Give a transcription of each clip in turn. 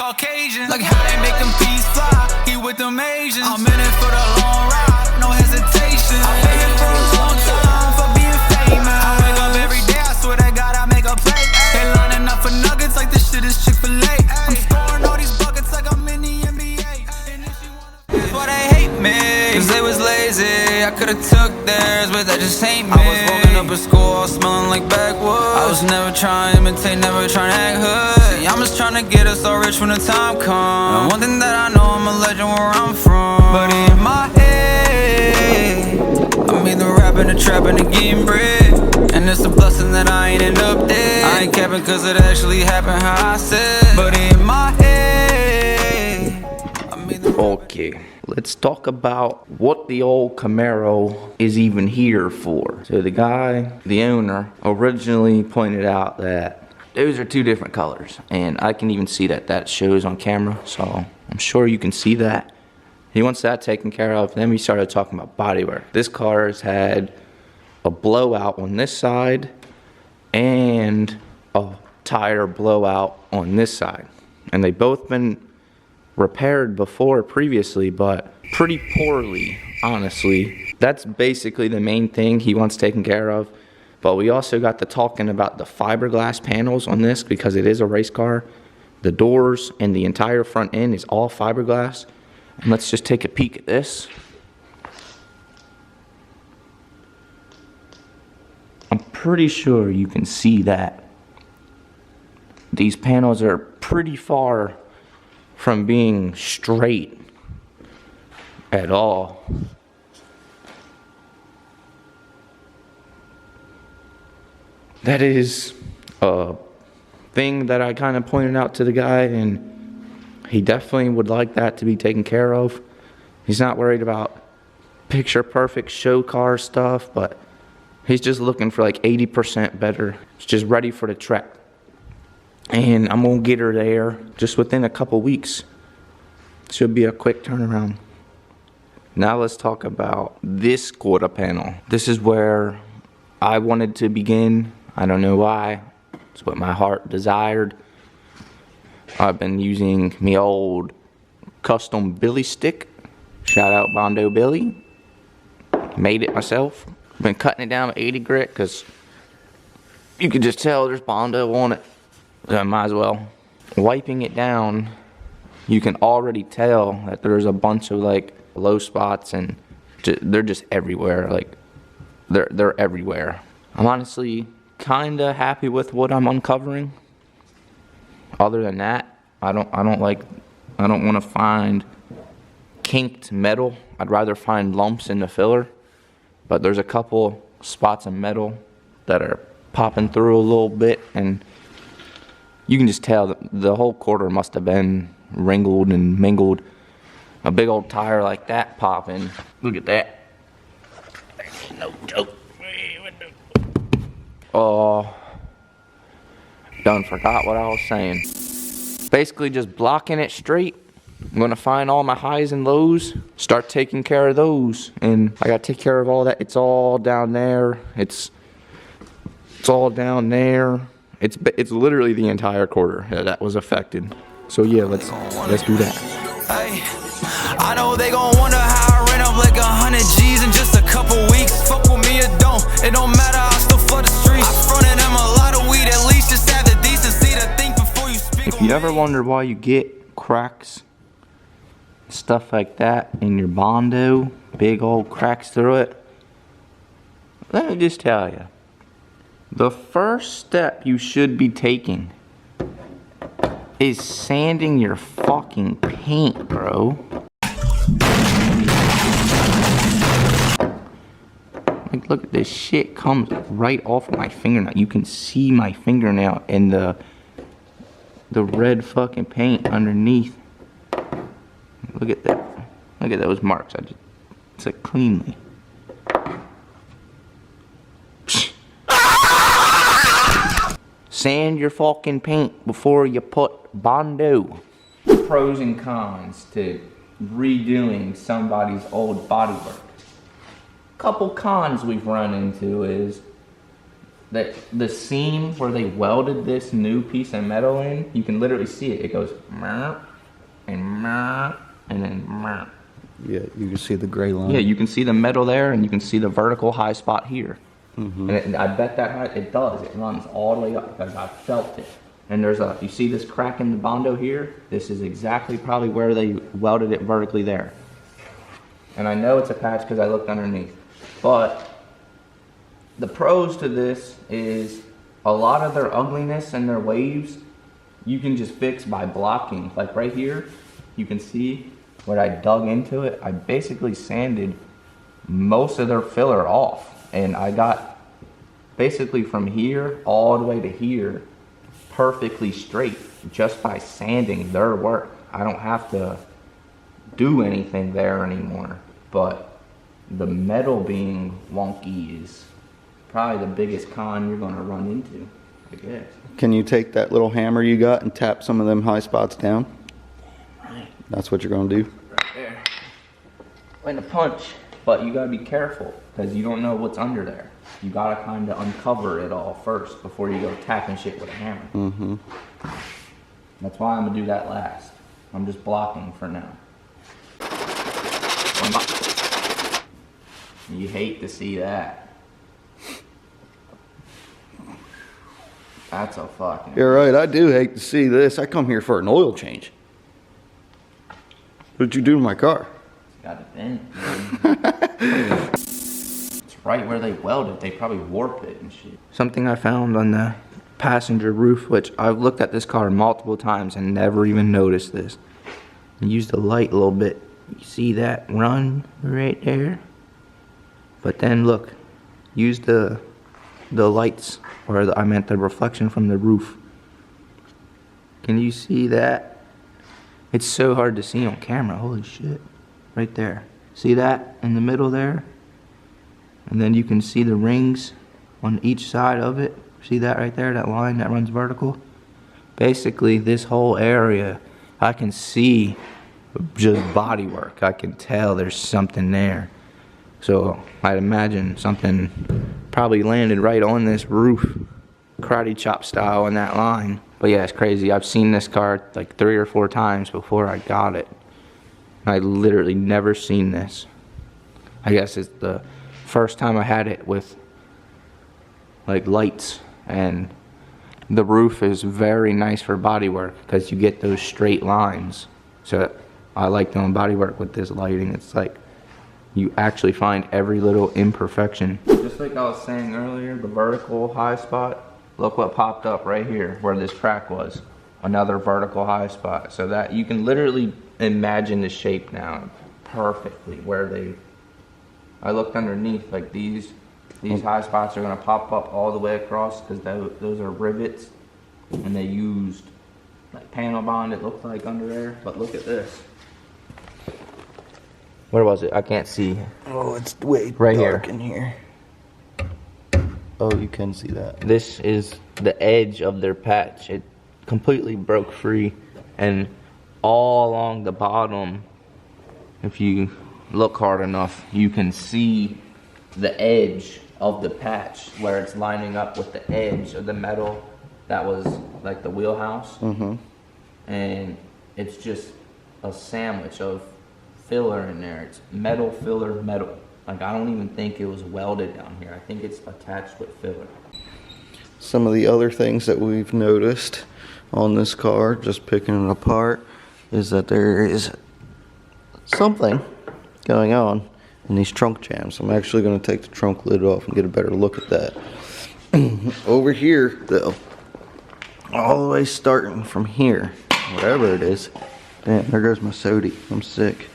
Caucasian. Like how they make them peas fly. He with them Asians. I'm in it for the long ride, no hesitation. I'm waiting for a long time for being famous. I wake up every day, I swear to God I make a play. They lining up for nuggets like this shit is Chick-fil-A. I'm scoring all these buckets like I'm in the NBA. That's why they hate me, cause they was lazy. I could've took theirs, but they just ain't me. I was walking up at school, all smelling like backwoods. I was never trying to imitate, never trying to act hood. See, I'm just trying to get us all rich when the time comes. And one thing that I know, I'm a legend where I'm from. But in my head, I'm either rapping or trapping and getting bread. And it's a blessing that I ain't end up dead. I ain't capping cause it actually happened how I said. But in my head, I'm either... Okay, let's talk about what the old Camaro is even here for. So the guy, the owner, originally pointed out that those are two different colors. And I can even see that that shows on camera. So I'm sure you can see that. He wants that taken care of. Then we started talking about bodywork. This car has had a blowout on this side and a tire blowout on this side. And they both been repaired before previously, but pretty poorly, honestly. That's basically the main thing he wants taken care of. But we also got to talking about the fiberglass panels on this because it is a race car. The doors and the entire front end is all fiberglass. And let's just take a peek at this. I'm pretty sure you can see that these panels are pretty far from being straight at all. That is a thing that I kind of pointed out to the guy, and he definitely would like that to be taken care of. He's not worried about picture perfect show car stuff, but he's just looking for like 80% better. It's just ready for the track. And I'm gonna get her there just within a couple weeks. Should be a quick turnaround. Now let's talk about this quarter panel. This is where I wanted to begin. I don't know why. It's what my heart desired. I've been using my old custom Billy stick. Shout out Bondo Billy. Made it myself. Been cutting it down with 80 grit because you can just tell there's Bondo on it. So I might as well. Wiping it down, you can already tell that there's a bunch of like low spots, and they're just everywhere. Like they're everywhere. I'm honestly kinda happy with what I'm uncovering. Other than that, I don't want to find kinked metal. I'd rather find lumps in the filler. But there's a couple spots of metal that are popping through a little bit, and you can just tell that the whole quarter must have been wrinkled and mingled. A big old tire like that popping. Look at that. No joke. Oh, done forgot what I was saying. Basically just blocking it straight. I'm gonna find all my highs and lows, start taking care of those, and I gotta take care of all that. It's all down there. It's all down there. It's literally the entire quarter that was affected. So yeah, let's do that. Hey, I know they gon' wonder how I ran up like 100 G's in just a couple weeks. Fuck with me, it don't matter. I still flood the streets. I fronted them a lot of weed. At least just have the decency to think before you speak. If you ever wonder why you get cracks, stuff like that in your Bondo, big old cracks through it, let me just tell you, the first step you should be taking is sanding your fucking paint, bro. Like, look at this shit comes right off of my fingernail. You can see my fingernail and the red fucking paint underneath. Look at that. Look at those marks. It's like cleanly. Sand your fucking paint before you put Bondo. Pros and cons to redoing somebody's old bodywork. Couple cons we've run into is the seam where they welded this new piece of metal in, you can literally see it. It goes and then. Yeah, you can see the gray line. Yeah, you can see the metal there, and you can see the vertical high spot here. And I bet that it does. It runs all the way up because I felt it. And you see this crack in the Bondo here? This is exactly probably where they welded it vertically there. And I know it's a patch because I looked underneath. But the pros to this is a lot of their ugliness and their waves, you can just fix by blocking. Like right here, you can see where I dug into it. I basically sanded most of their filler off. And I got basically from here all the way to here perfectly straight just by sanding their work. I don't have to do anything there anymore. But the metal being wonky is probably the biggest con you're going to run into, I guess. Can you take that little hammer you got and tap some of them high spots down? That's what you're going to do? Right there. And a punch. But you got to be careful because you don't know what's under there. You got to kind of uncover it all first before you go tapping shit with a hammer. That's why I'm going to do that last. I'm just blocking for now. You hate to see that. That's a fucking... You're right, I do hate to see this. I come here for an oil change. What did you do to my car? Got it bent. It's right where they welded. They probably warped it and shit. Something I found on the passenger roof, which I've looked at this car multiple times and never even noticed this. I used the light a little bit. You see that run right there? But then look, use the lights, or I meant the reflection from the roof. Can you see that? It's so hard to see on camera. Holy shit. Right there. See that in the middle there? And then you can see the rings on each side of it. See that right there, that line that runs vertical? Basically, this whole area, I can see just bodywork. I can tell there's something there. So I'd imagine something probably landed right on this roof, karate chop style on that line. But yeah, it's crazy. I've seen this car like 3 or 4 times before I got it. I literally never seen this. I guess it's the first time I had it with like lights, and the roof is very nice for bodywork because you get those straight lines. So I like doing bodywork with this lighting. It's like you actually find every little imperfection. Just like I was saying earlier, the vertical high spot, look what popped up right here where this crack was. Another vertical high spot. So that you can literally imagine the shape now perfectly where I looked underneath, like these high spots are gonna pop up all the way across because those are rivets, and they used like panel bond, it looks like, under there. But look at this. Where was it? I can't see. Oh, it's way right dark here. In here. Oh, you can see that. This is the edge of their patch. It completely broke free, and all along the bottom, if you look hard enough, you can see the edge of the patch where it's lining up with the edge of the metal that was like the wheelhouse. And it's just a sandwich of filler in there. It's metal, filler, metal. Like, I don't even think it was welded down here. I think it's attached with filler. Some of the other things that we've noticed on this car, just picking it apart, is that there is something going on in these trunk jams. I'm actually going to take the trunk lid off and get a better look at that. Over here, though, all the way starting from here, whatever it is. Damn, there goes my sody. I'm sick.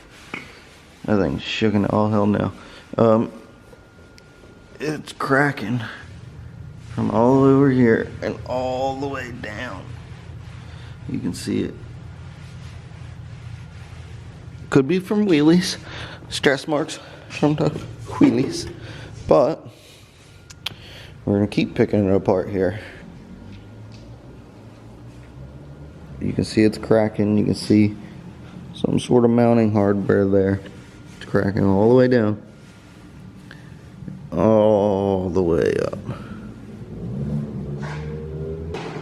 That thing's shaking to all hell now. It's cracking from all over here and all the way down. You can see it. Could be from wheelies, stress marks from the wheelies, but we're gonna keep picking it apart here. You can see it's cracking. You can see some sort of mounting hardware there. It's cracking all the way down, all the way up.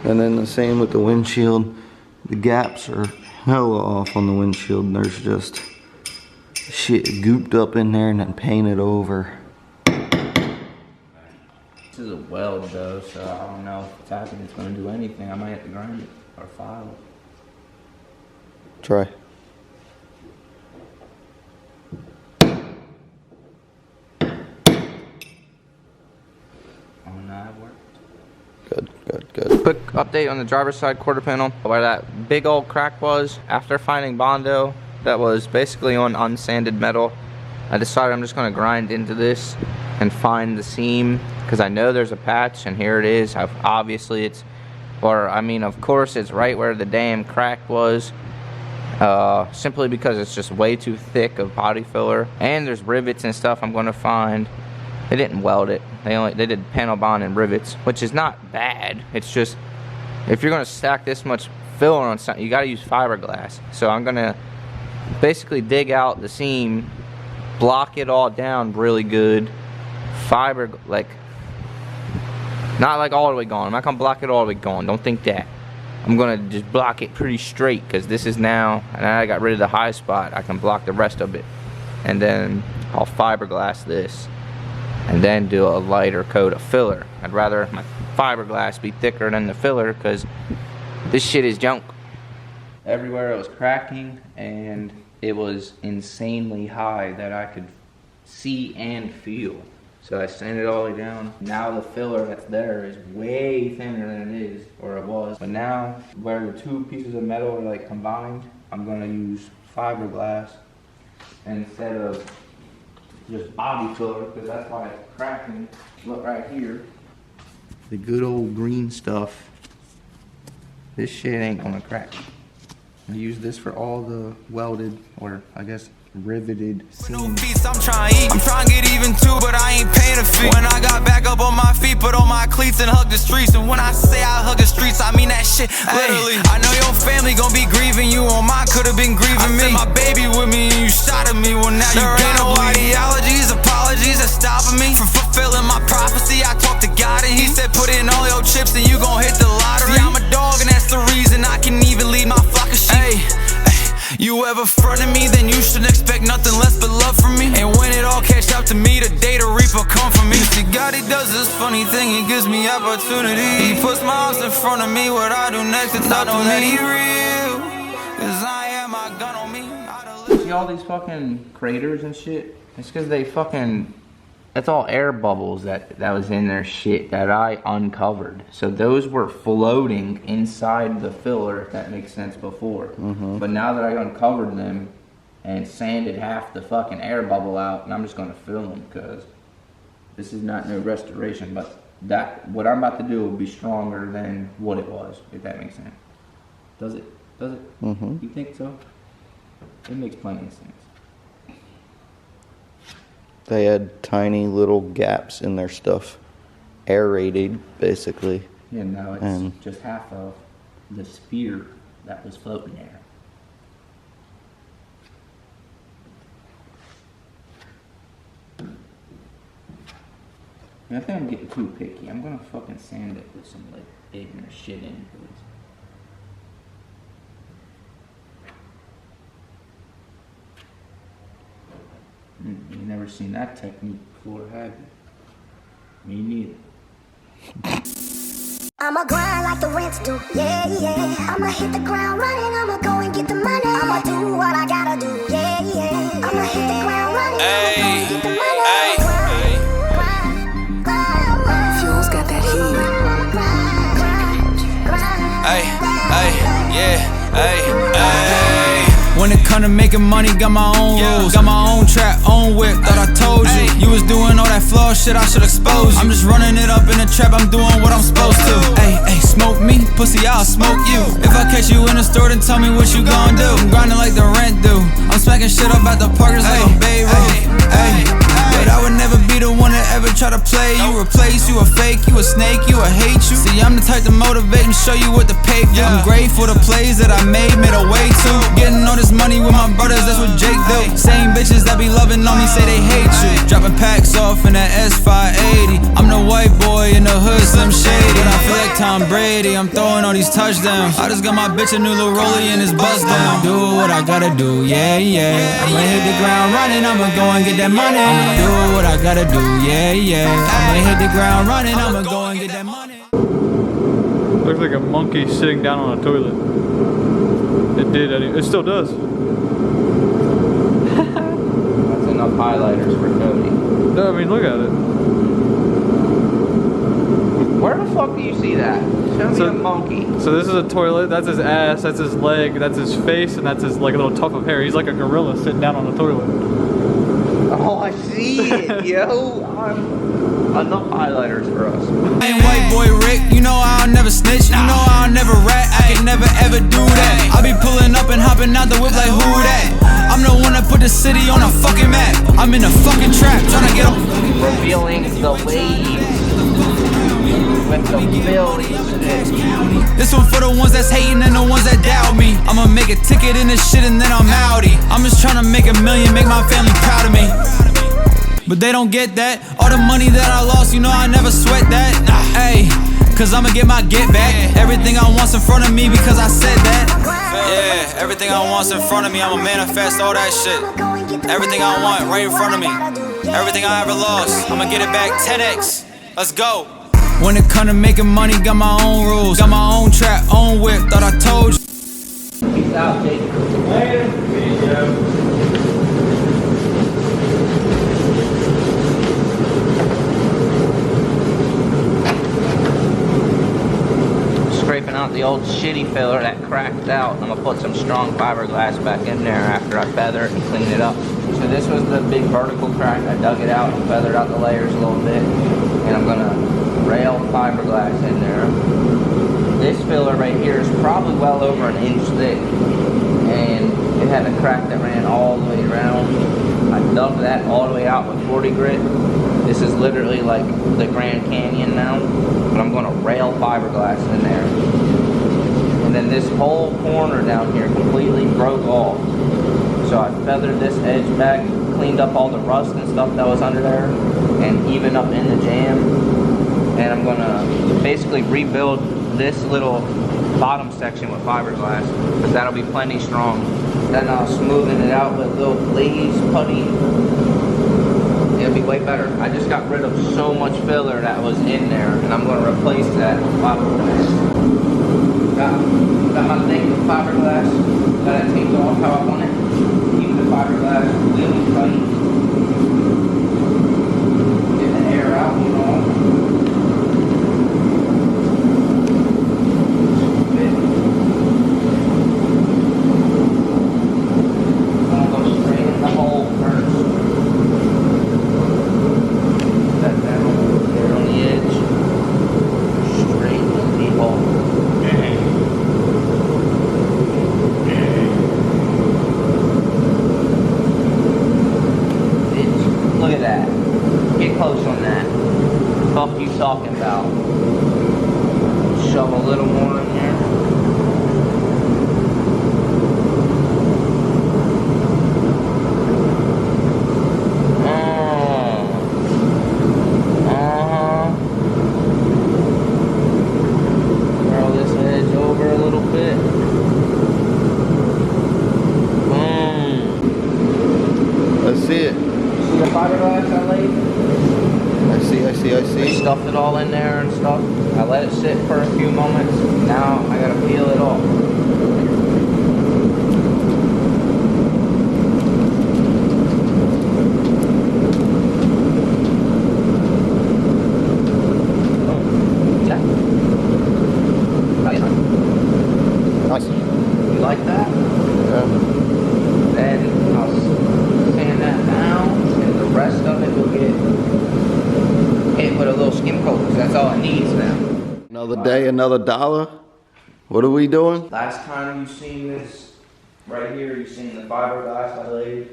And then the same with the windshield. The gaps are hella off on the windshield, and there's just shit gooped up in there and then painted over. This is a weld though, so I don't know if it's happening, it's gonna do anything. I might have to grind it or file it. Try. Oh no, it worked. Good, good, good. Quick update on the driver's side quarter panel, where that big old crack was. After finding Bondo, that was basically on unsanded metal, I decided I'm just gonna grind into this and find the seam, because I know there's a patch, and here it is. Obviously it's, or I mean, of course it's right where the damn crack was, simply because it's just way too thick of body filler, and there's rivets and stuff I'm gonna find. They didn't weld it. They did panel bond and rivets, which is not bad. It's just, if you're gonna stack this much filler on something, you gotta use fiberglass. So I'm gonna basically dig out the seam, block it all down really good. Not like all the way gone. I'm not gonna block it all the way gone. Don't think that. I'm gonna just block it pretty straight, because this is now, and I got rid of the high spot. I can block the rest of it, and then I'll fiberglass this, and then do a lighter coat of filler. I'd rather my fiberglass be thicker than the filler, because this shit is junk. Everywhere it was cracking, and it was insanely high that I could see and feel. So I sanded it all the way down. Now the filler that's there is way thinner than it is, or it was. But now, where the two pieces of metal are like combined, I'm gonna use fiberglass instead of just body filler, because that's why it's cracking. Look right here. The good old green stuff. This shit ain't gonna crack. I use this for all the welded, or I guess riveted seams. I'm trying to get even too, but I ain't paying a fee. When I got back up on my feet, put on my cleats and hug the streets. And when I say I hug the streets, I mean that shit literally. I know your family gon' be grieving you on mine, could've been grieving me. My baby with me and you shot at me, well now you ain't no ideologies, apologies that's stopping me from fulfilling my prophecy. I talked to God and he said put in all your chips and you gon' hit the lottery. See, I'm a dog and that's the reason I can even lead my flock of sheep. You ever fronted me, then you shouldn't expect nothing less but love from me. And when it all catch up to me, the day the reaper come for me. See, God, he does this funny thing, he gives me opportunity. He puts my arms in front of me, what I do next, it's not know that he real. Cause I am, my gun on me. See all these fucking craters and shit? It's cause they fucking, that's all air bubbles that was in their shit that I uncovered. So those were floating inside the filler, if that makes sense, before. But now that I uncovered them and sanded half the fucking air bubble out, and I'm just gonna fill them, because this is not no restoration, but that, what I'm about to do will be stronger than what it was, if that makes sense. Does it? Does it? You think so? It makes plenty of sense. They had tiny little gaps in their stuff, aerated basically. Yeah, now it's just half of the spear that was floating there. I think I'm getting too picky. I'm gonna fucking sand it with some like ignorant shit in it. You never seen that technique before, have you? Me neither. I'ma grind like the rents do, yeah, yeah. I'ma hit the ground running, I'ma go and get the money. I'ma do what I gotta do, yeah, yeah. I'ma hit the ground running, I'ma go and get the money. Fuel's got that heat. When it come to making money, got my own rules. Got my own trap, own whip, thought I told you. You was doing all that flaw shit, I should expose you. I'm just running it up in the trap, I'm doing what I'm supposed to. Ay, smoke me, pussy, I'll smoke you. If I catch you in the store, then tell me what you gon' do. I'm grinding like the rent do. I'm smacking shit up at the parkers like a Beirut. But I would never be the one that ever try to play you, replace you, a fake you, a snake you, a hate you. See, I'm the type to motivate and show you what the pay do. I'm grateful the plays that I made a way to. Getting all this money with my brothers, that's what Jake do. Same bitches that be loving on me say they hate you. Dropping packs off in that S580. I'm the white boy in the hood, Slim Shady. I feel like Tom Brady, I'm throwing all these touchdowns. I just got my bitch a new little rollie and his buzz down. Do what I gotta do, yeah, yeah. I'ma hit the ground running, I'ma go and get that money. I'ma do what I gotta do, yeah, yeah. I'ma hit the ground running, I'ma go and get that money. Looks like a monkey sitting down on a toilet. It did, it still does. That's enough highlighters for Cody. No, I mean, look at it. Where the fuck do you see that? Show me a monkey. So this is a toilet, that's his ass, that's his leg, that's his face, and that's his like a little tuft of hair. He's like a gorilla sitting down on a toilet. Oh, I see it, yo. Enough highlighters for us. Hey, white boy Rick, you know I'll never snitch. You know I'll never rat, I can never ever do that. I be pulling up and hopping out the whip like who that? I'm the one that put the city on a fucking map. I'm in a fucking trap, trying to get up. Revealing the waves with the buildings. This one for the ones that's hating and the ones that doubt me. I'ma make a ticket in this shit and then I'm outie. I'm just trying to make a million, make my family proud of me. But they don't get that. All the money that I lost, you know I never sweat that. Ayy, cause I'ma get my get back. Everything I want's in front of me because I said that. Yeah, everything I want's in front of me, I'ma manifest all that shit. Everything I want right in front of me. Everything I ever lost, I'ma get it back 10x. Let's go. When it come to making money, got my own rules. Got my own trap, own whip, thought I told you. Peace out, Jake. Later. Peace out. Scraping out the old shitty filler that cracked out. I'm gonna put some strong fiberglass back in there after I feather it and clean it up. So this was the big vertical crack. I dug it out and feathered out the layers a little bit. And I'm gonna rail fiberglass in there. This filler right here is probably well over 1 inch thick. And it had a crack that ran all the way around. I dug that all the way out with 40 grit. This is literally like the Grand Canyon now. But I'm gonna rail fiberglass in there. And then this whole corner down here completely broke off. So I feathered this edge back, cleaned up all the rust and stuff that was under there, and even up in the jam. And I'm gonna basically rebuild this little bottom section with fiberglass, because that'll be plenty strong. Then I'll smoothen it out with little glaze putty. It'll be way better. I just got rid of so much filler that was in there, and I'm gonna replace that with fiberglass. Got my thing with fiberglass. Got that taped off how I want it. Keep the fiberglass really tight. Get the air out, you know. Talking about. Shove a little more in there. Curl this edge over a little bit. Let's see it. See the fiberglass I laid? I see. Stuffed it all in there and stuff. I let it sit for a few moments. Now I gotta peel it off. Yeah. Nice. You like that? Yeah. Then I'll sand that down, and the rest of it will get hit with a little skim coat, because that's all it needs now. Another day, another dollar. What are we doing? Last time you seen this right here, you seen the fiberglass I laid.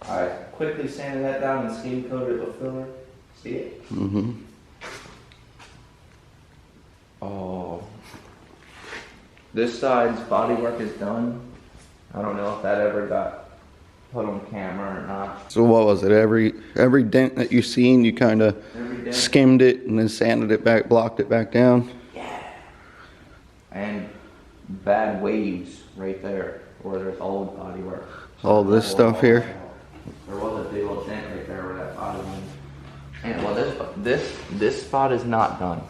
I quickly sanded that down and skin coated it with filler. See it? Mm-hmm. Oh. This side's bodywork is done. I don't know if that ever got put on camera or not. So what was it? Every dent that you seen, you kind of skimmed it and then sanded it back, blocked it back down? Yeah. And bad waves right there where there's old bodywork. All this stuff here? There was a big old dent right there where that body went. And well, this spot is not done.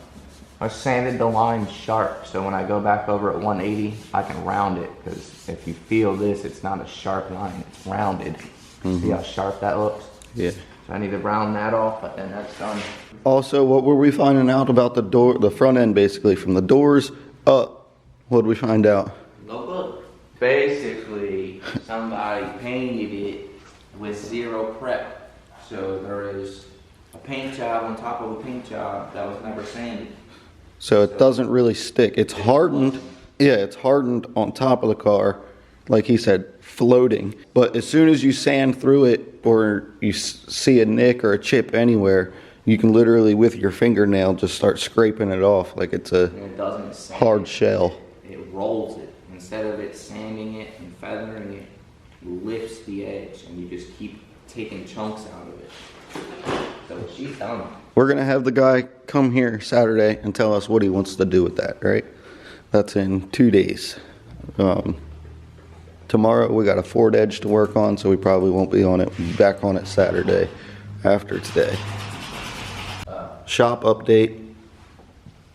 I sanded the line sharp, so when I go back over at 180, I can round it, because if you feel this, it's not a sharp line, it's rounded. See how sharp that looks? Yeah. So I need to round that off, but then that's done. Also, what were we finding out about the door, the front end basically, from the doors up? What did we find out? Look. Basically, somebody painted it with zero prep. So there is a paint job on top of a paint job that was never sanded. So it doesn't really stick. It's hardened. Yeah, it's hardened on top of the car, like he said, floating. But as soon as you sand through it or you see a nick or a chip anywhere, you can literally with your fingernail just start scraping it off like it's a hard shell. It rolls it. Instead of it sanding it and feathering it, lifts the edge and you just keep taking chunks out of it. So she's done. We're going to have the guy come here Saturday and tell us what he wants to do with that, right? That's in 2 days. Tomorrow we got a Ford Edge to work on, so we probably won't be on it. We'll be back on it Saturday after today. Shop update.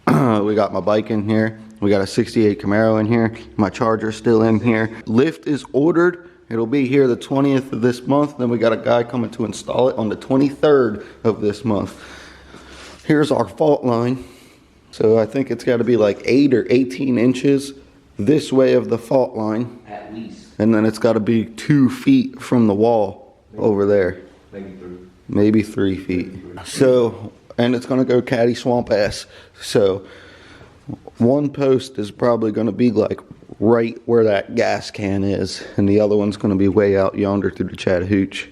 We got my bike in here. We got a 68 Camaro in here. My Charger's still in here. Lift is ordered. It'll be here the 20th of this month. Then we got a guy coming to install it on the 23rd of this month. Here's our fault line. So I think it's got to be like 8 or 18 inches this way of the fault line. At least. And then it's got to be 2 feet from the wall over there. Maybe 3. Maybe 3 feet. So, and it's going to go caddy swamp ass. So one post is probably going to be like right where that gas can is, and the other one's going to be way out yonder through the Chattahoochee.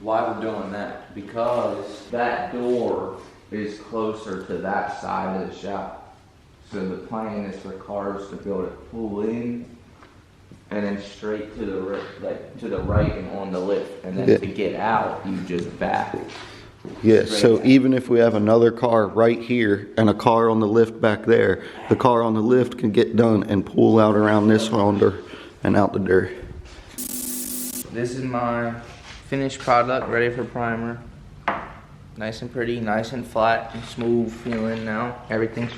Why we're doing that? Because that door is closer to that side of the shop. So the plan is for cars to be able to pull in and then straight to the right and on the lift, and then to get out, you just back. Yeah, so even if we have another car right here and a car on the lift back there, the car on the lift can get done and pull out around this cylinder and out the dirt. This is my finished product, ready for primer. Nice and pretty, nice and flat and smooth feeling now. Everything's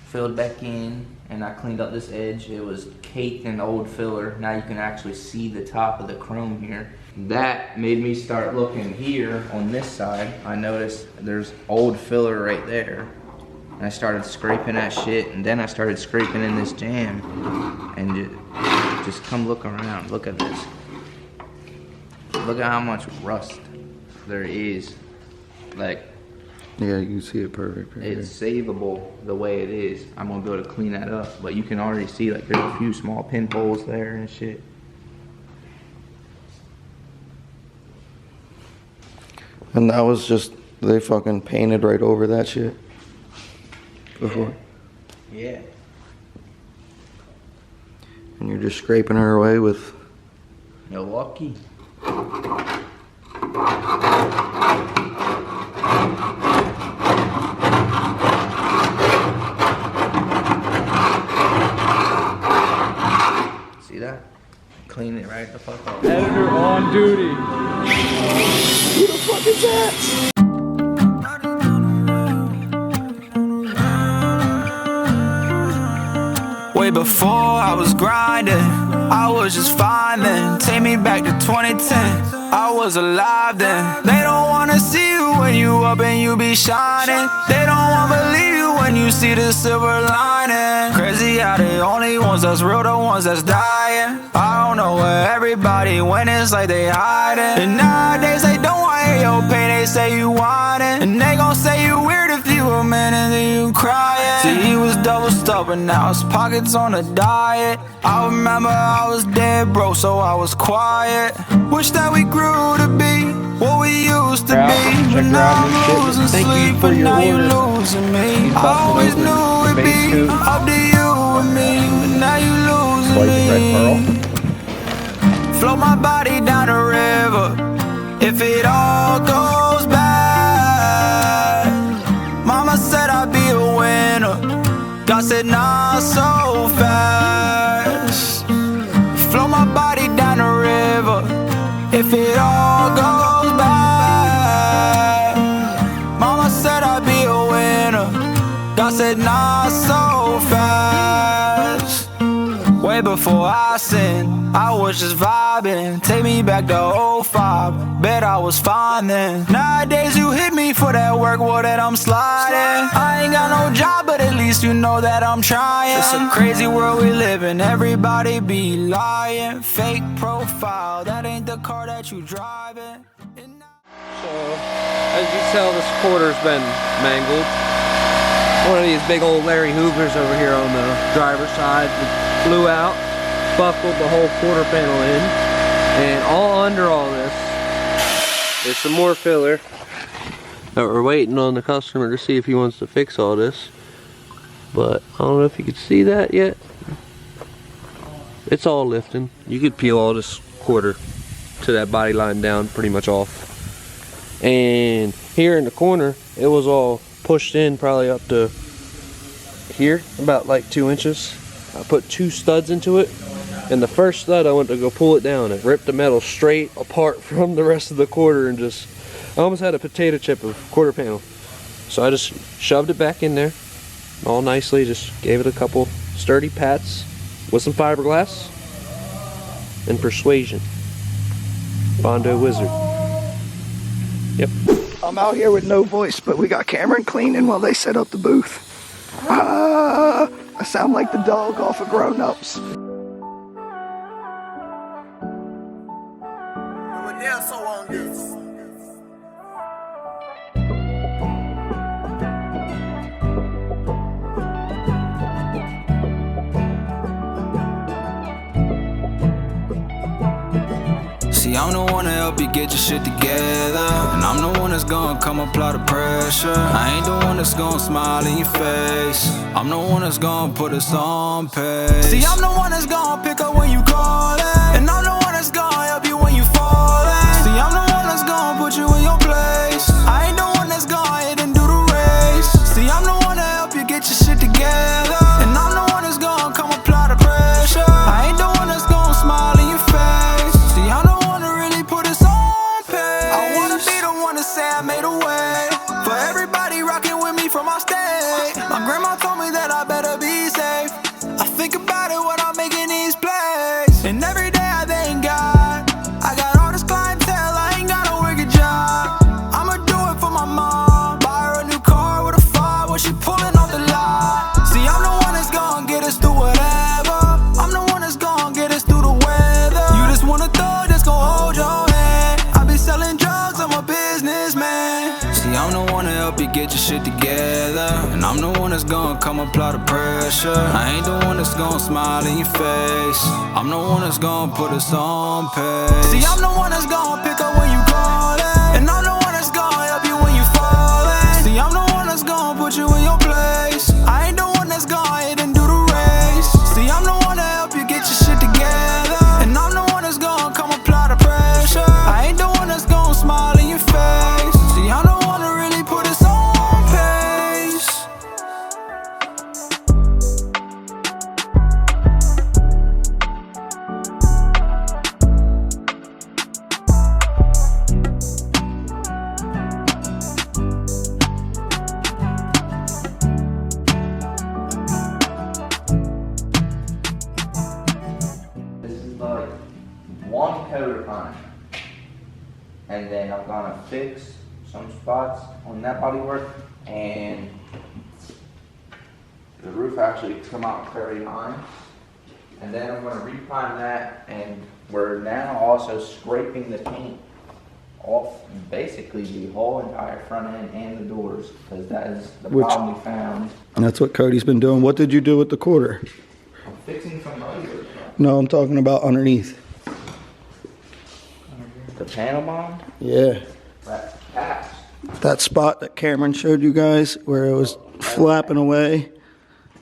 filled back in, and I cleaned up this edge. It was caked in old filler. Now you can actually see the top of the chrome here. That made me start looking here on this side. I noticed there's old filler right there. And I started scraping that shit, and then I started scraping in this jam. And just come look around. Look at this. Look at how much rust there is. Like, yeah, you can see it perfect. Right it's savable the way it is. I'm gonna be able to clean that up, but you can already see like there's a few small pinholes there and shit. And that was just, they fucking painted right over that shit before. Yeah. And you're just scraping her away with Milwaukee. See that? Clean it right the fuck up. Editor on duty. who the fuck is that? Way before I was grinding, I was just fine then. Take me back to 2010, I was alive then. They don't wanna see you when you up and you be shining. They don't wanna believe you when you see the silver lining. Crazy how the only ones that's real, the ones that's dying. I don't know where everybody went, it's like they hiding. And nowadays they don't wanna hear your pain, they say you want it. And they gon' say you weird if with you a minute and then you crying. See, he was double stubborn, now his pockets on a diet. I remember I was dead broke, so I was quiet. Wish that we grew to be what we used to be. But now I'm losing sleep, but now you losing me. I always knew it'd be up to you and me, but now you losing me. Float my body down the river if it all goes bad. Mama said I'd be a winner, God said not so fast. Float my body down the river if it all goes bad. Mama said I'd be a winner, God said not so fast. Way before I sinned, I was just vibing. Take me back to 05, bet I was fine then. Nowadays you hit me for that work, well then I'm sliding. I ain't got no job, but at least you know that I'm trying. It's a crazy world we live in, everybody be lying. Fake profile, that ain't the car that you driving. So, as you tell, this quarter's been mangled. One of these big old Larry Hoovers over here on the driver's side blew out, buckled the whole quarter panel in, and all under all this is some more filler that we're waiting on the customer to see if he wants to fix all this. But I don't know if you can see that yet. It's all lifting. You could peel all this quarter to that body line down pretty much off. And here in the corner, it was all pushed in probably up to here, about like 2 inches. I put 2 studs into it, and the first stud I went to go pull it down. It ripped the metal straight apart from the rest of the quarter and just, I almost had a potato chip of quarter panel. So I just shoved it back in there all nicely, just gave it a couple sturdy pats with some fiberglass and persuasion. Bondo Wizard. Yep. I'm out here with no voice, but we got Cameron cleaning while they set up the booth. I sound like the dog off of Grown Ups. See, I'm the one to help you get your shit together, and I'm the one that's gonna come apply the pressure. I ain't the one that's gonna smile in your face. I'm the one that's gonna put us on pace. See, I'm the one that's gonna pick up when you call it, and I'm the one that's gonna help you when you fall in. See, I'm the one that's gonna put you in your place. I ain't the one that's gonna hit and do the race. See, I'm the one to help you get your shit together, and I'm the one that's gonna come apply the pressure. I ain't the one that's gonna smile in your face. See, I'm the one to really put us on pace. I wanna be the one to say I made a way for everybody rocking with me from my state. My grandma told me that I better be safe. I think about it when I'm making these plays, and every day I thank God. I got all this clientele, I ain't gotta work a job. I'ma do it for my mom, buy her a new car with a 5 when she pulling off the lot. See, I'm the one that's gonna get us through whatever. I'm the one that's gonna get us through the weather. You just want a thug that's gonna hold your hand. I be selling drugs, I'm a businessman. See, I'm the one to help you get your shit together, and I'm the one that's gonna come apply the pressure. I ain't the one that's gonna smile in your face. I'm the one that's gonna put us on pace. See, I'm the one that's gonna pick up when you call it, and I'm the one that's gonna help you when you fall in. See, I'm the one that's gonna put you in your place. I ain't the one that's gonna hit and do the race. See, I'm the one to help you get your shit together, and I'm the one that's gonna come apply the pressure. I ain't the one that's gonna smile in your face. See, I'm the one to really put us on pace. This is like one coat of paint, and then I'm gonna fix some spots on that bodywork, and the roof actually come out very nice. And then I'm gonna reprime that, and we're now also scraping the paint off basically the whole entire front end and the doors, because that is the Which- problem we found. And that's what Cody's been doing. What did you do with the quarter? I'm fixing some bodywork. No, I'm talking about underneath. The panel bond, Yeah. that patch. That spot that Cameron showed you guys where it was flapping away.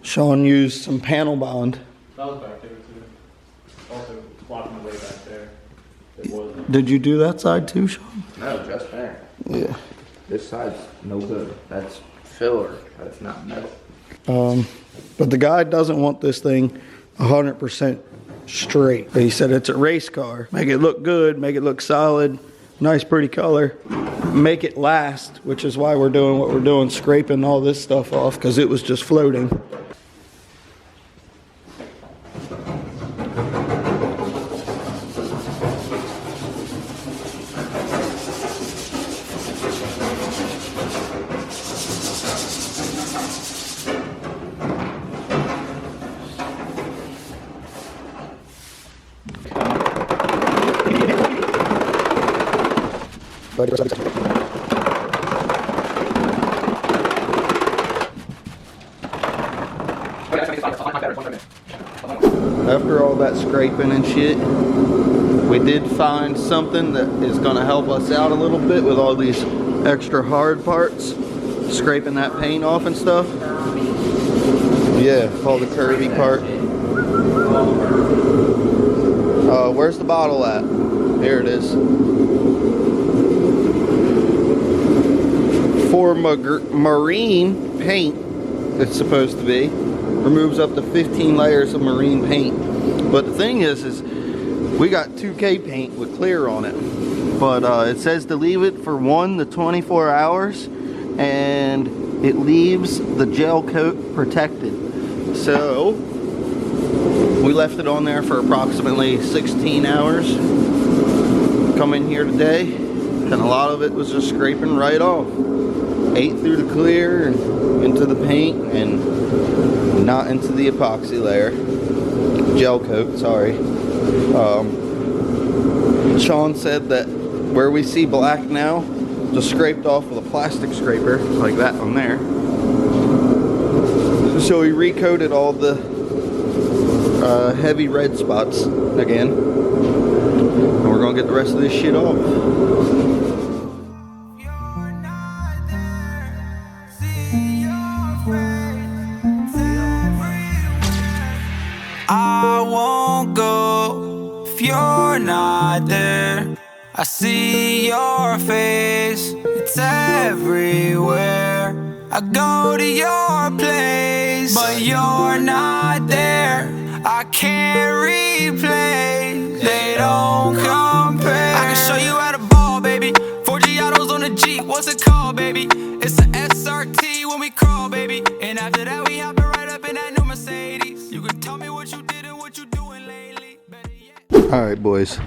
Sean used some panel bond. That was back there too. Also flopping away back there. It wasn't. Did you do that side too, Sean? No, just there. Yeah. This side's no good. That's filler. That's not metal. But the guy doesn't want this thing 100% straight. He said it's a race car. Make it look good, make it look solid, nice pretty color, make it last, which is why we're doing what we're doing, scraping all this stuff off because it was just floating. After all that scraping and shit, we did find something that is going to help us out a little bit with all these extra hard parts, scraping that paint off and stuff. Yeah, all the curvy part. Where's the bottle at? Here it is. For marine paint, it's supposed to be. Removes up to 15 layers of marine paint. But the thing is we got 2K paint with clear on it. But it says to leave it for 1 to 24 hours, and it leaves the gel coat protected. So we left it on there for approximately 16 hours. Come in here today, and a lot of it was just scraping right off. Ate through the clear and into the paint and not into the epoxy layer. Gel coat, sorry. Sean said that where we see black now, just scraped off with a plastic scraper, like that one there. So we recoated all the heavy red spots again. And we're gonna get the rest of this shit off. I won't go if you're not there. I see your face, it's everywhere. I go to your place, but you're not there. I can't replay, they don't compare. I can show you how to ball, baby. 4 Giottos on a Jeep, what's it called, baby? It's an SRT when we crawl, baby. And after that we hop right up in that new Mercedes. You can tell me what you did and what you doing lately. Alright boys,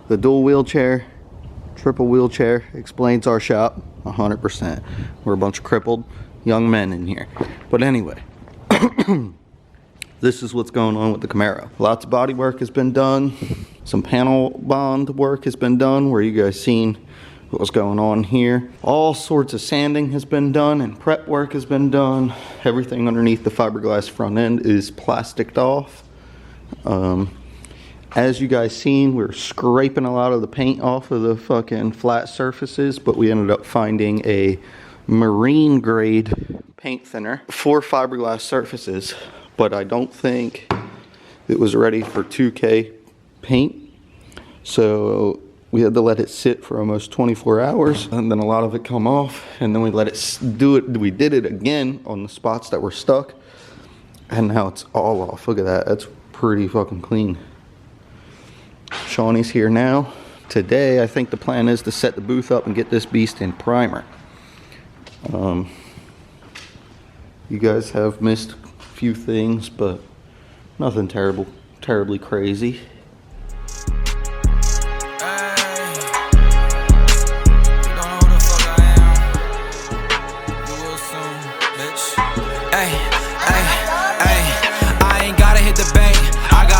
the dual wheelchair, triple wheelchair explains our shop 100%. We're a bunch of crippled young men in here. But anyway, this is what's going on with the Camaro. Lots of body work has been done. Some panel bond work has been done where you guys seen what was going on here. All sorts of sanding has been done and prep work has been done. Everything underneath the fiberglass front end is plasticed off. As you guys seen, we're scraping a lot of the paint off of the fucking flat surfaces, but we ended up finding a marine grade paint thinner for fiberglass surfaces, but I don't think it was ready for 2K paint. So we had to let it sit for almost 24 hours, and then a lot of it come off, and then we let it do it. We did it again on the spots that were stuck, and now it's all off. Look at that, that's pretty fucking clean. Shawnee's here now. Today, I think the plan is to set the booth up and get this beast in primer. You guys have missed a few things, but nothing terribly crazy.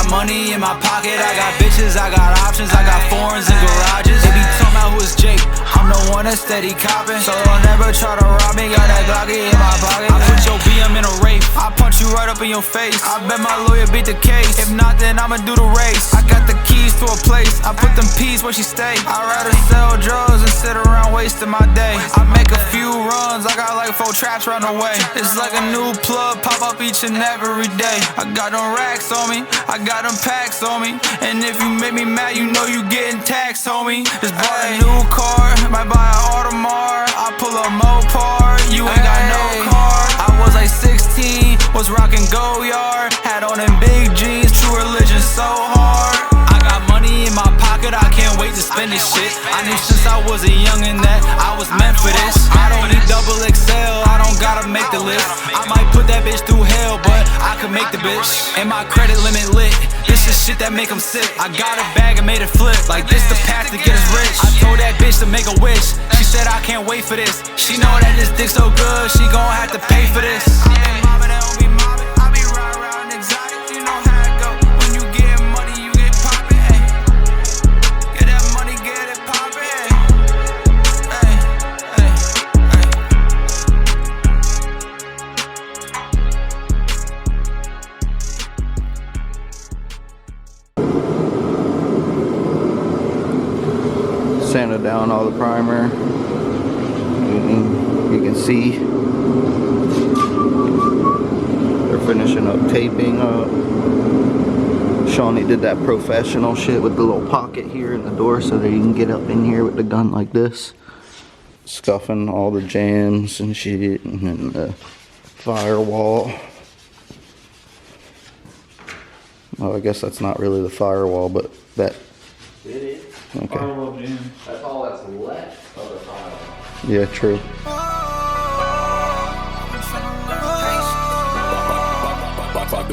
Money in my pocket, I got bitches, I got options, I got foreigns and garages. They be talking who is Jake. I'm the one that's steady copping, so don't never try to rob me. Got that Glocky in my pocket. I put your BM in a rape. I punch you right up in your face. I bet my lawyer beat the case. If not, then I'ma do the race. I got the keys to a place. I put them P's where she stay. I'd rather sell drugs than sit around wasting my day. I make a few runs. I got like 4 traps run away. It's like a new plug pop up each and every day. I got them racks on me. I got them packs on me. And if you make me mad, you know you getting taxed, homie. Just bought a new car. Might buy an Audemars. I pull a Mopar. You ain't got no car. I was like 16. Was rocking Goyard. Had on them big jeans. True religion so hard. I got money in my pocket. I can't wait to spend this shit. I knew since I was a youngin' that I was meant for this. I don't need double XL. I don't gotta make the list. I might put that bitch through hell, but I could make the bitch. And my credit limit lit. This is shit that make them sick. I got a bag and made it flip. Like this the path to get us rich. I told that bitch to make a wish. She said I can't wait for this. She know that this dick so good. She gon' have to pay for this. Sanded down all the primer. You can see they're finishing up taping up. Shawnee did that professional shit with the little pocket here in the door so that you can get up in here with the gun like this. Scuffing all the jams and shit, and then the firewall. Oh, I guess that's not really the firewall, but that. It is. Okay. Firewall jam. That's all that's left of the file. Yeah, true. I've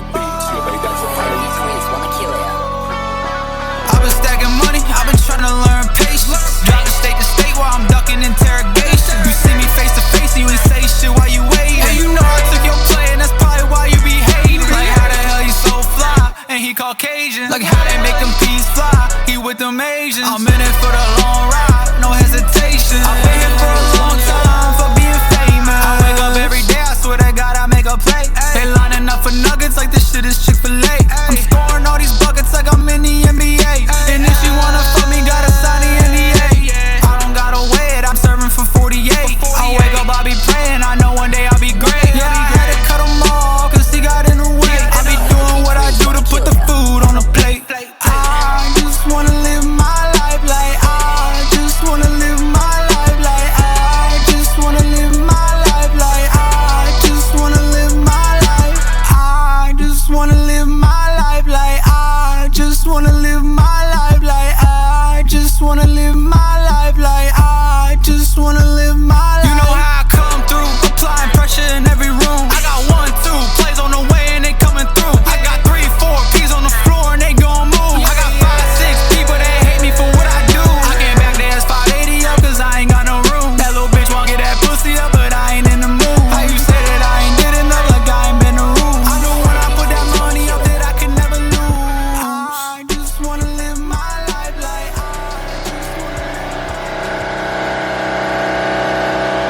been stacking money, I've been trying to learn patience. Driving state to state while I'm ducking interrogation. You see me face to face and you ain't say shit while you waiting. And you know I took your play and that's probably why you be hating. Like how the hell you so fly and he Caucasian? Like how they make them peas fly, he with them Asians. I'm in it for the long ride, no hesitation. I've been here for a long time for being famous. I wake up every day, I swear to God I make a play. They lining up for nuggets like this shit is Chick-fil-A. I'm scoring all these buckets like I'm in the NBA. And if she wanna fuck me, gotta sign the NDA. I don't gotta wait, I'm serving for 48. I wake up, I be praying, I know one day I'll be great. Yeah, I had to cut him off, cause he got in the way. I be doing what I do to put the food on the plate. I just wanna live my life like I just wanna live my life like I just wanna live my life like I just wanna live my life. I just wanna live my life like I just wanna live my life like I just wanna live my life like I just wanna live my life. You know how I come through, applying pressure in every room. I got 1, 2 plays on the way and they coming through. I got 3, 4 P's on the floor and they gon' move. I got 5, 6 people that hate me for what I do. I came back there as 580 up cause I ain't got no room. That little bitch wanna get that pussy up but I ain't in the mood. How you say that I ain't did enough like I ain't been the room. I know when I put that money up that I can never lose. I just wanna live my life like I just wanna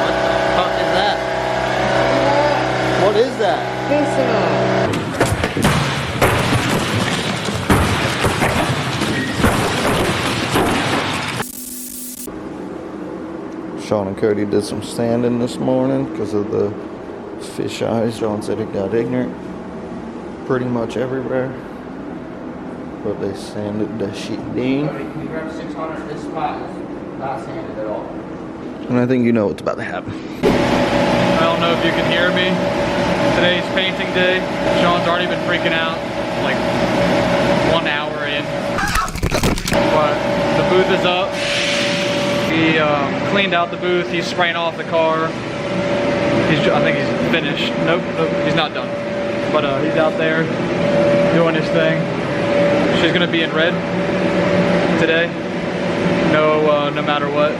What the fuck is that? What is that? Sean and Cody did some sanding this morning because of the fish eyes. Sean said it got ignorant pretty much everywhere, but they sanded the shit down. We grabbed 600. This spot is not sanded at all. And I think you know what's about to happen. I don't know if you can hear me. Today's painting day. Sean's already been freaking out like 1 hour in. But the booth is up. He cleaned out the booth. He's spraying off the car. I think he's finished. Nope, he's not done. But he's out there doing his thing. She's gonna be in red today. No matter what.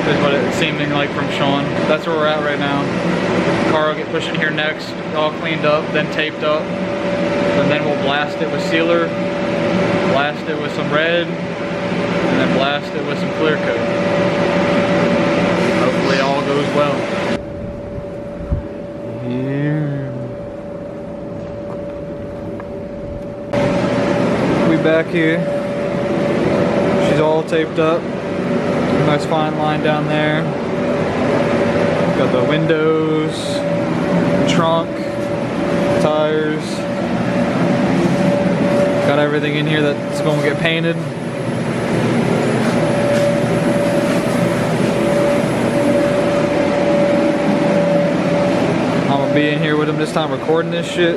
Is what it's seeming like from Sean. That's where we're at right now. Car will get pushed in here next, all cleaned up, then taped up. And then we'll blast it with sealer, blast it with some red, and then blast it with some clear coat. Hopefully all goes well. We back here. She's all taped up. Nice fine line down there. Got the windows, trunk, tires. Got everything in here that's going to get painted. I'm gonna be in here with him this time recording this shit.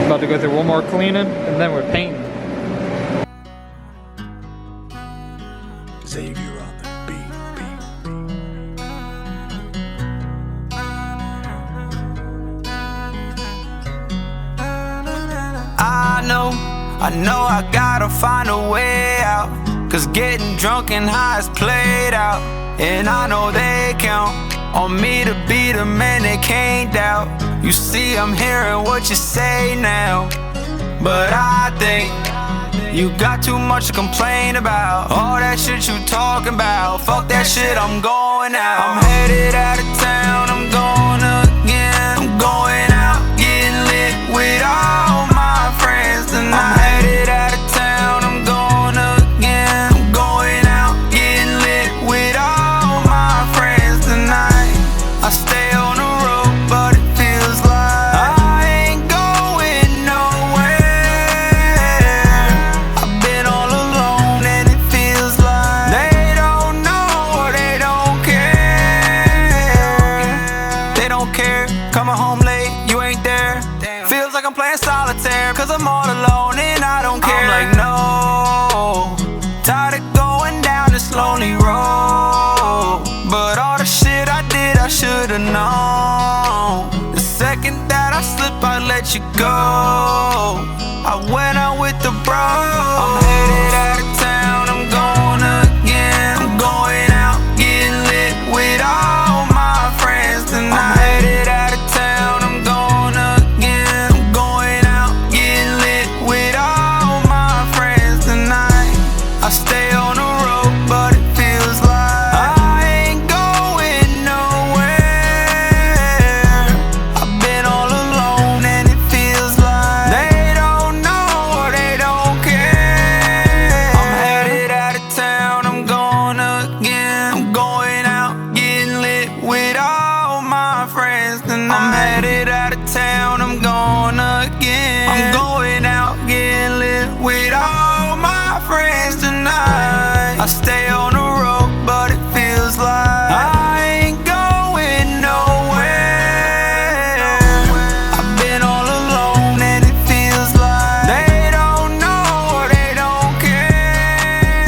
About to go through one more cleaning and then we're painting. Xavier on the beat. I know I gotta find a way out, 'cause getting drunk and high is played out. And I know they count on me to be the man they can't doubt. You see, I'm hearing what you say now, but I think you got too much to complain about. All that shit you talking about, fuck that shit, I'm going out. I'm headed out of town, I'm going again. I'm going out, getting lit with all my friends tonight. I'm headed out of town, I'm going again. I'm going out, getting lit with all my friends tonight. I stay on the road, but it feels like I ain't going nowhere. I've been all alone and it feels like they don't know or they don't care. They don't care, coming home late, you ain't there. Feels like I'm playing solitaire, 'cause I'm all alone and I don't care. I'm like, no, tired of going down this lonely road. But all the shit I did, I should've known. The second that I slip, I let you go. I went out with the bros. I'm headed out of town, I'm going again. I'm going out, getting lit with all my friends tonight. I'm headed out of town, I'm going again. I'm going out, getting lit with all my friends tonight. I stay on the road, but it feels like I ain't going nowhere. I've been all alone and it feels like they don't know or they don't care. I'm headed out of town, I'm going again. I'm going out, getting lit with all my friends tonight. I'm headed out of town, I'm going again. I'm going out, getting lit with all my friends tonight. I stay on the road, but it feels like I ain't going nowhere. I've been all alone and it feels like they don't know or they don't care.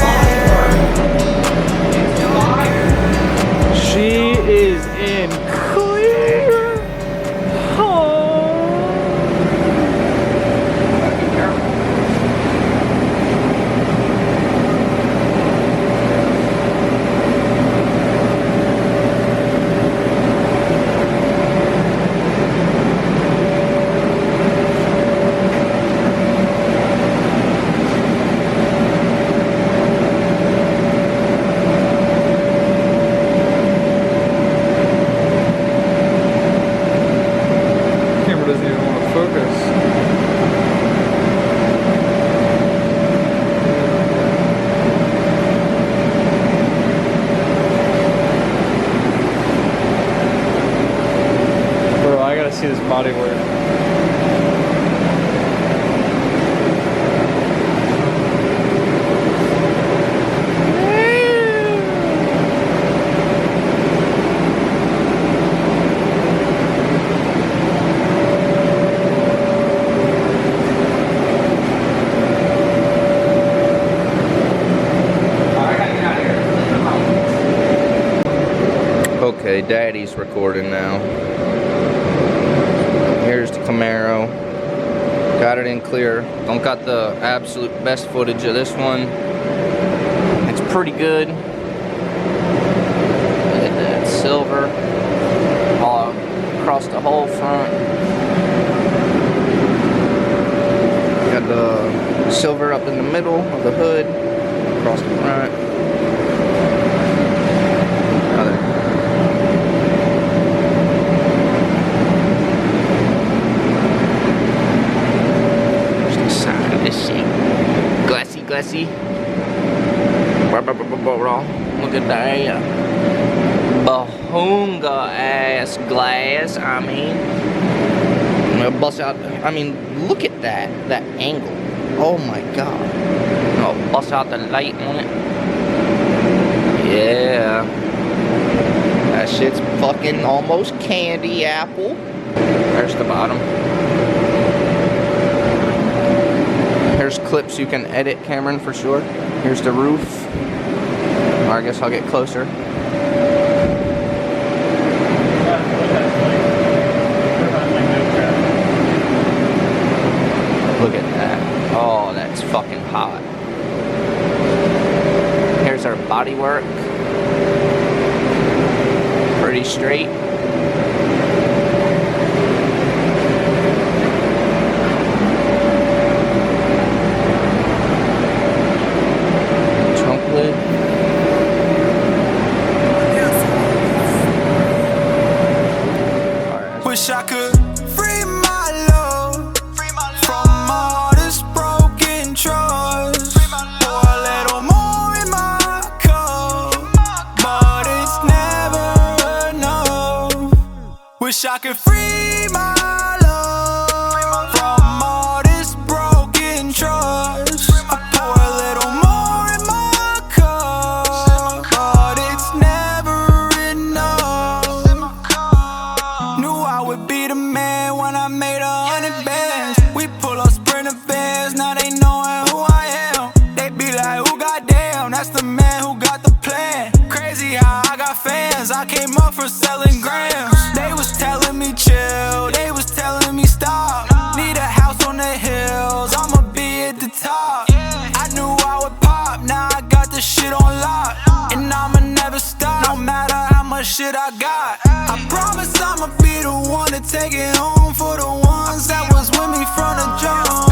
She is in clear. Camera doesn't even want to focus. Bro, I gotta see this bodywork. Okay, Daddy's recording now. Here's the Camaro. Got it in clear. Don't got the absolute best footage of this one. It's pretty good. Look at that silver all across the whole front. Got the silver up in the middle of the hood. across the front. There's the side of this shit. Glassy. Look at that. Bahunga ass glass. I mean, I'm gonna bust out. I mean, look at that angle. Oh my god. I'm gonna bust out the light on it. Yeah. That shit's fucking almost candy apple. There's the bottom. Here's clips you can edit, Cameron, for sure. Here's the roof. Or I guess I'll get closer. Look at that. Oh, that's fucking hot. Here's our bodywork. Pretty straight. Trunk lid. Wish I could free my love from all this broken trust. Pour a little more in my cup, but it's never enough. Wish I could free my love from all this broken trust. I pour a little more in my cup, but it's never enough. Knew I would be the man when I made 100 bands. We pull up Sprinter bands, now they knowin' who I am. They be like, oh goddamn, that's the man who got the plan. Crazy how I got fans, I came up from selling grams. They was telling me chill, they was telling me stop. Need a house on the hills, I'ma be at the top. I knew I would pop, now I got the shit on lock. And I'ma never stop, no matter how much shit I got. I promise I'ma be the one to take it home for the ones that was with me from the jump.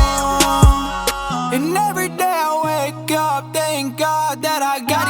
And every day I wake up, thank God that I got